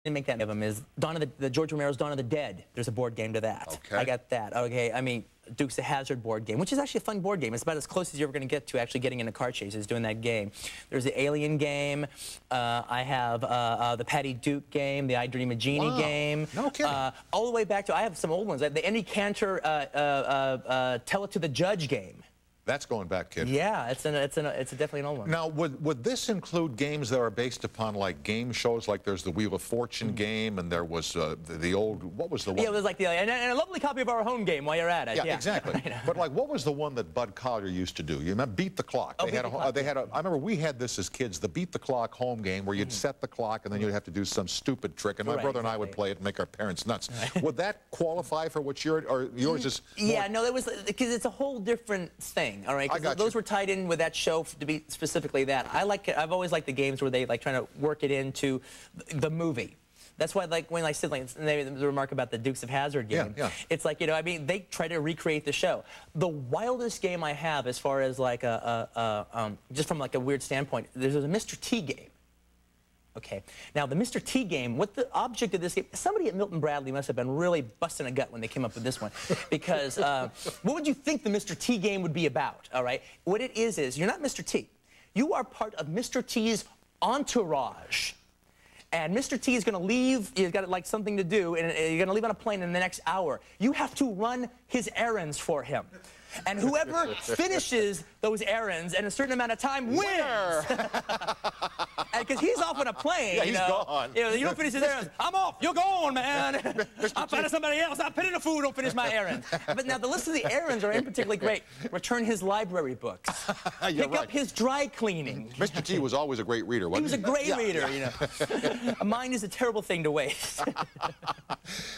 didn't make that of them is the George Romero's Dawn of the Dead. There's a board game to that. Okay. I got that. Okay, I mean, Dukes of Hazzard board game, which is actually a fun board game. It's about as close as you're ever going to get to actually getting into car chases doing that game. There's the Alien game. I have the Patty Duke game, the I Dream of Jeannie game. No kidding. All the way back to, I have some old ones. The Andy Cantor Tell It to the Judge game. That's going back, kid. Yeah, it's definitely an old one. Now, would this include games that are based upon like game shows? Like there's the Wheel of Fortune game, and there was the old, what was the one? Yeah, it was like and a lovely copy of Our Home game while you're at it. Yeah, exactly. But like, what was the one that Bud Collier used to do? You remember Beat the Clock? Oh, They had a. I remember we had this as kids, the Beat the Clock home game, where you'd set the clock and then you'd have to do some stupid trick, and my brother and I would play it and make our parents nuts. Would that qualify for what yours is? Yeah, no, that was because it's a whole different thing. All right, because those were tied in with that show to be specifically that. I've always liked the games where they like trying to work it into the movie. That's why, like, when I said, like, the remark about the Dukes of Hazzard game, it's like, you know, I mean, they try to recreate the show. The wildest game I have, as far as like just from like a weird standpoint, there's a Mr. T game. Okay, now the Mr. T game, what the object of this game, somebody at Milton Bradley must have been really busting a gut when they came up with this one, because what would you think the Mr. T game would be about, all right? What it is you're not Mr. T. You are part of Mr. T's entourage. And Mr. T is going to leave, he's got like something to do, and you're going to leave on a plane in the next hour. You have to run his errands for him. And whoever finishes those errands in a certain amount of time wins. Because he's off on a plane. Yeah, he's gone. You know, you don't finish his errands. I'm off. You're gone, man. I'm finding somebody else. I'm pinning the food. Don't finish my errand. But now the list of the errands are in particularly great. Return his library books. Pick up his dry cleaning. Mr. T was always a great reader, wasn't he? He was a great reader, you know. A mind is a terrible thing to waste.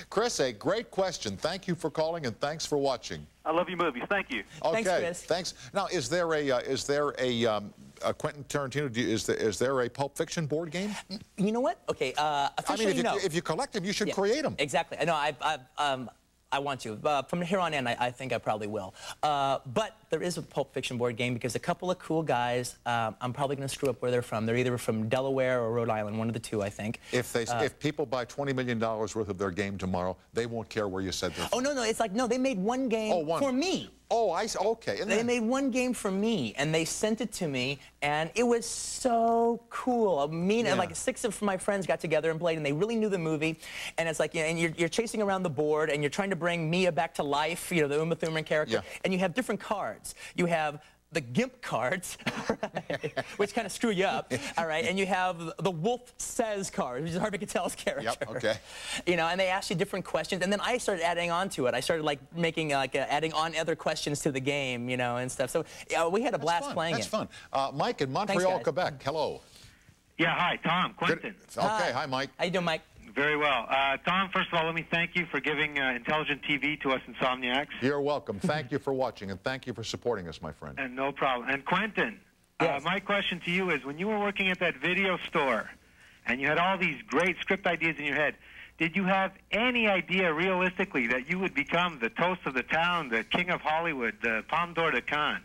Chris, a great question. Thank you for calling and thanks for watching. I love your movies. Thank you. Okay. Thanks, Chris. Thanks. Now, is there a Quentin Tarantino? Is there a Pulp Fiction board game? You know what? Okay. Officially, I mean, no. if you collect them, you should create them. Exactly. I know. I want to. From here on in, I think I probably will. But there is a Pulp Fiction board game because a couple of cool guys, I'm probably going to screw up where they're from. They're either from Delaware or Rhode Island, one of the two, I think. If people buy $20 million worth of their game tomorrow, they won't care where you said they're from. Oh, no, it's like, no, they made one game for me. Oh, okay. And they made one game for me, and they sent it to me, and it was so cool. Me and like 6 of my friends got together and played, and they really knew the movie. And it's like, you know, and you're chasing around the board, and you're trying to bring Mia back to life, you know, the Uma Thurman character. And you have different cards. You have the GIMP cards, right, which kind of screw you up, all right, and you have the Wolf Says card, which is Harvey Keitel's character. Yep, okay. You know, and they ask you different questions, and then I started adding on to it. I started like making like adding on other questions to the game, you know, and stuff. So we had a blast playing it. That's fun. Mike in Montreal, Quebec. Hello. Yeah, hi, Tom. Quentin. Okay, hi, Mike. How you doing, Mike? Very well. Tom, first of all, let me thank you for giving intelligent TV to us insomniacs. You're welcome. Thank you for watching, and thank you for supporting us, my friend. And no problem. And Quentin, yes. My question to you is, when you were working at that video store, and you had all these great script ideas in your head, did you have any idea, realistically, that you would become the toast of the town, the king of Hollywood, the Palme d'Or de Cannes?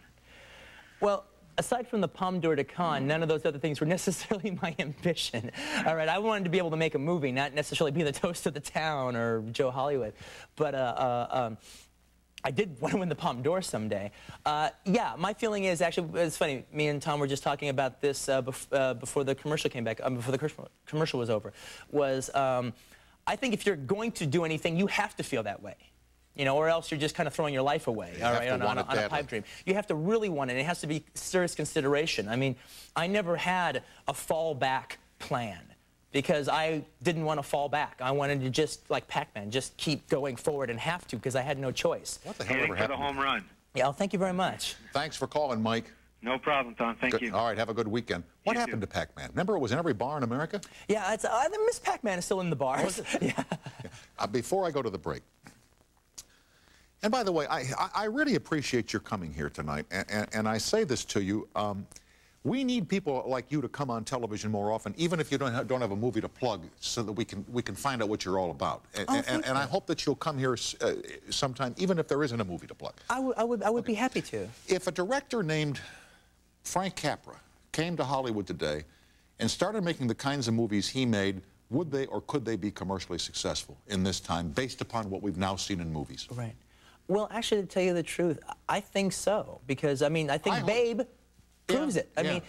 Well, aside from the Palme d'Or de Cannes, none of those other things were necessarily my ambition. All right, I wanted to be able to make a movie, not necessarily be the toast of the town or Joe Hollywood. But I did want to win the Palme d'Or someday. Yeah, my feeling is actually, it's funny, me and Tom were just talking about this before the commercial came back, before the commercial was over, was I think if you're going to do anything, you have to feel that way. You know, or else you're just kind of throwing your life away, all right, on a pipe dream. You have to really want it. It has to be serious consideration. I mean, I never had a fallback plan because I didn't want to fall back. I wanted to just, like Pac-Man, just keep going forward and have to because I had no choice. What the hell ever happened? A home run. Yeah, well, thank you very much. Thanks for calling, Mike. No problem, Tom. Thank you. All right, have a good weekend. What happened to Pac-Man? Remember, it was in every bar in America? Yeah, it's, Miss Pac-Man is still in the bars. Yeah. Before I go to the break, and by the way, I really appreciate your coming here tonight, and I say this to you. We need people like you to come on television more often, even if you don't have a movie to plug, so that we can find out what you're all about. And I hope that you'll come here sometime, even if there isn't a movie to plug. I would be happy to. If a director named Frank Capra came to Hollywood today and started making the kinds of movies he made, would they or could they be commercially successful in this time based upon what we've now seen in movies? Right. Well, actually, to tell you the truth, I think so. Because, I mean, I think Babe proves it. I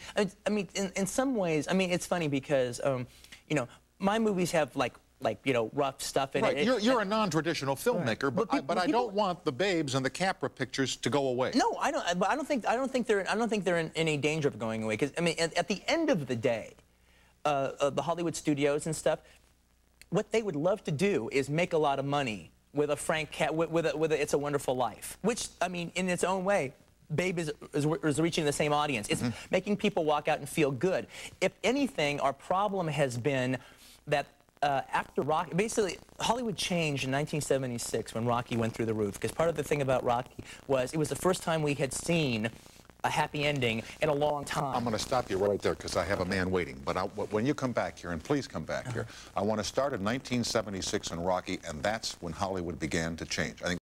mean, in some ways, I mean, it's funny because, you know, my movies have, like you know, rough stuff in it. You're a non-traditional filmmaker, but I don't want the Babes and the Capra pictures to go away. No, I don't. But I don't think they're in any danger of going away. Because I mean, at the end of the day, the Hollywood studios and stuff, what they would love to do is make a lot of money with a It's a Wonderful Life, which I mean, in its own way, Babe is reaching the same audience. It's making people walk out and feel good. If anything, our problem has been that. After Rocky, basically, Hollywood changed in 1976 when Rocky went through the roof. Because part of the thing about Rocky was it was the first time we had seen a happy ending in a long time. I'm going to stop you right there because I have a man waiting. But when you come back here, and please come back here, I want to start in 1976 in Rocky, and that's when Hollywood began to change. I think